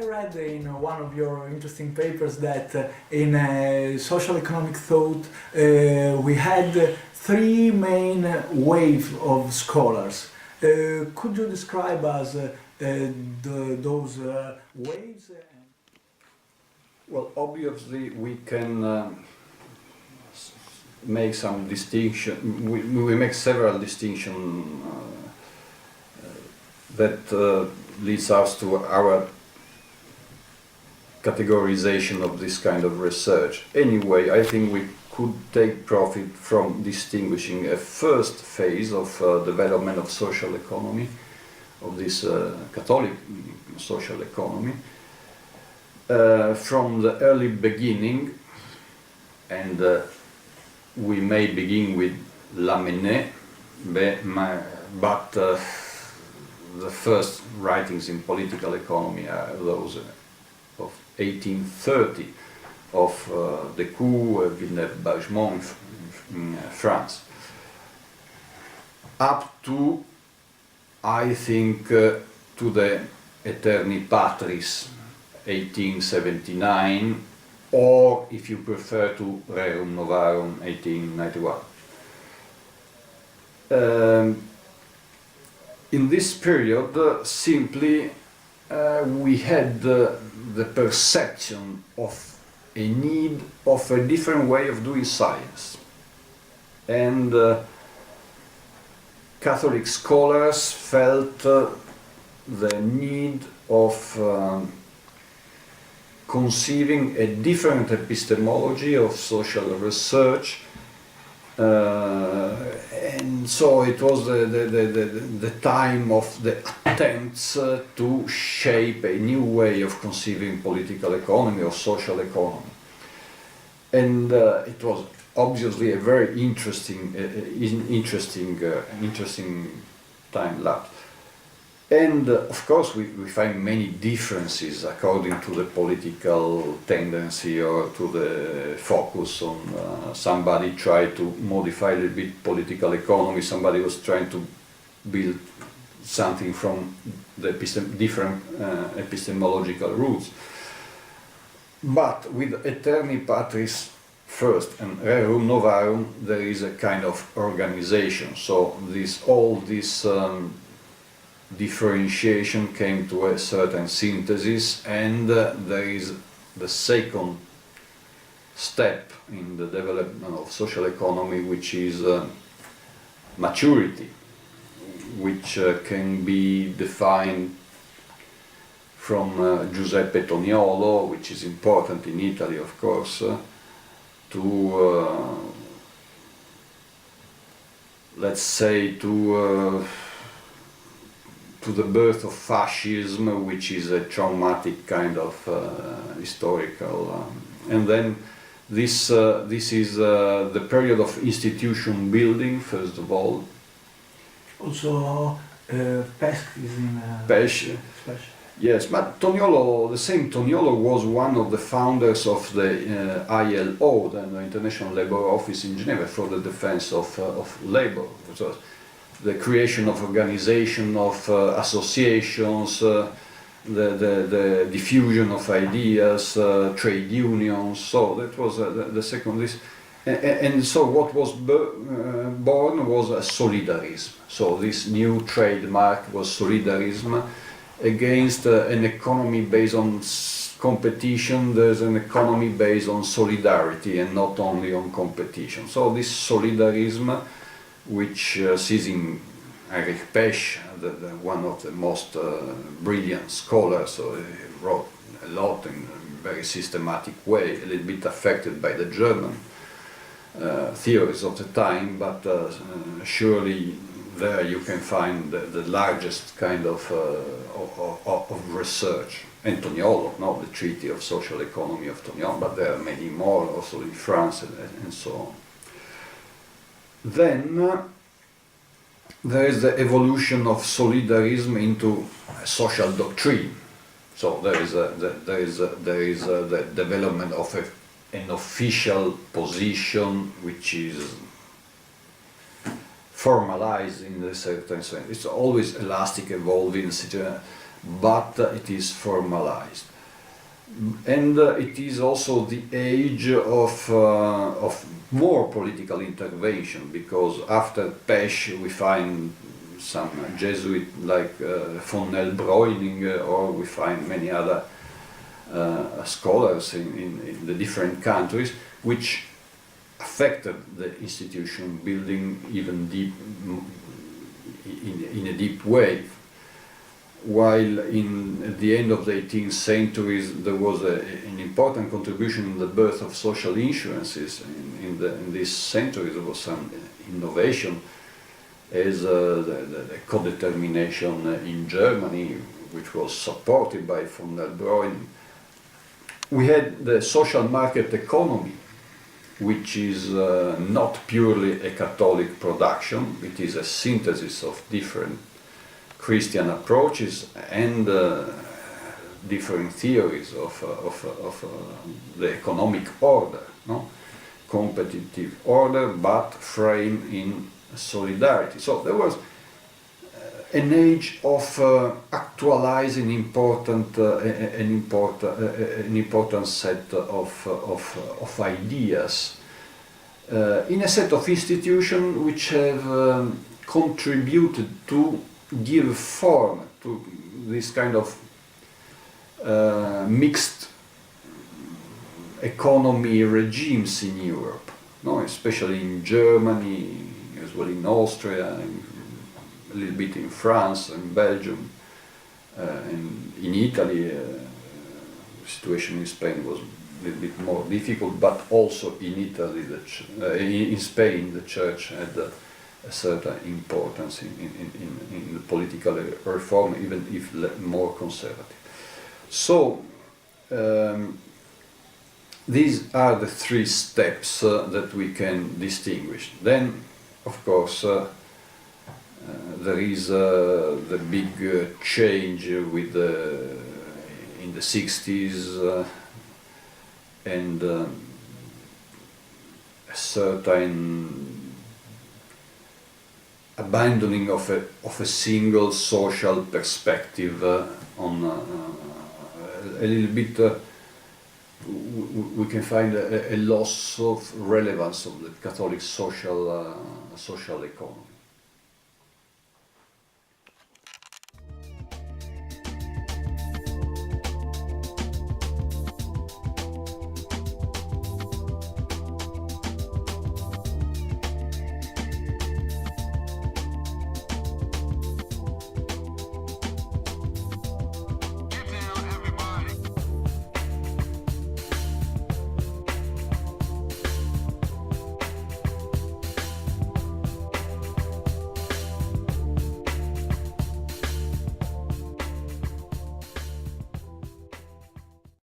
I read in one of your interesting papers that in social economic thought we had three main waves of scholars. Could you describe us those waves? Well, obviously we can make some distinction. We make several distinctions that leads us to our categorization of this kind of research. Anyway, I think we could take profit from distinguishing a first phase of development of social economy, of this Catholic social economy, from the early beginning, and we may begin with Lamennais, but the first writings in political economy are those of 1830 of Decoux, Villeneuve-Bergmont in France, up to, I think, to the Aeterni Patris 1879, or if you prefer to Rerum Novarum 1891. In this period, simply we had the perception of a need of a different way of doing science, and Catholic scholars felt the need of conceiving a different epistemology of social research, and so it was the time of the attempts to shape a new way of conceiving political economy or social economy. And it was obviously a very interesting time lapse. And of course we find many differences according to the political tendency or to the focus on somebody tried to modify a little bit political economy, somebody was trying to build something from the different epistemological roots. But with Aeterni Patris first and Rerum Novarum there is a kind of organization, so all this differentiation came to a certain synthesis, and there is the second step in the development of social economy, which is maturity, which can be defined from Giuseppe Toniolo, which is important in Italy, of course, to let's say to the birth of fascism, which is a traumatic kind of historical, and then this is the period of institution building, first of all. Also, Pesce is in Pesce. Yes, but Toniolo, the same Toniolo was one of the founders of the ILO, the International Labour Office in Geneva, for the defense of labor. So the creation of organization of associations, the diffusion of ideas, trade unions. So that was the second list. And so what was born was a solidarism. So this new trademark was solidarism against an economy based on competition. There's an economy based on solidarity and not only on competition. So this solidarism, which sees in Heinrich Pesce, one of the most brilliant scholars, so he wrote a lot in a very systematic way, a little bit affected by the German theories of the time, but surely there you can find the largest kind of research. And Toniolo, no, the Treaty of Social Economy of Toniolo, but there are many more also in France and so on. Then there is the evolution of solidarism into a social doctrine. So there is the development of an official position which is formalized in a certain sense. It's always elastic, evolving, but it is formalized. And it is also the age of more political intervention, because after Pesch we find some Jesuit like von Breuning, or we find many other scholars in the different countries, which affected the institution building even deep, in a deep way. While in the end of the 18th century there was an important contribution in the birth of social insurances. In this century there was some innovation, as the co-determination in Germany, which was supported by von der Breuning. We had the social market economy, which is not purely a Catholic production. It is a synthesis of different Christian approaches and different theories of the economic order, no? Competitive order, but framed in solidarity. So there was an age of actualizing an important set of ideas in a set of institutions which have contributed to give form to this kind of mixed economy regimes in Europe, no? Especially in Germany, as well in Austria, and a little bit in France and Belgium, and in Italy. The situation in Spain was a little bit more difficult, but also in Italy, in Spain, the church had a certain importance in the political reform, even if more conservative. So these are the three steps that we can distinguish. Then, of course, there is the big change with in the 60s and a certain abandoning of a single social perspective on a little bit. We can find a loss of relevance of the Catholic social economy.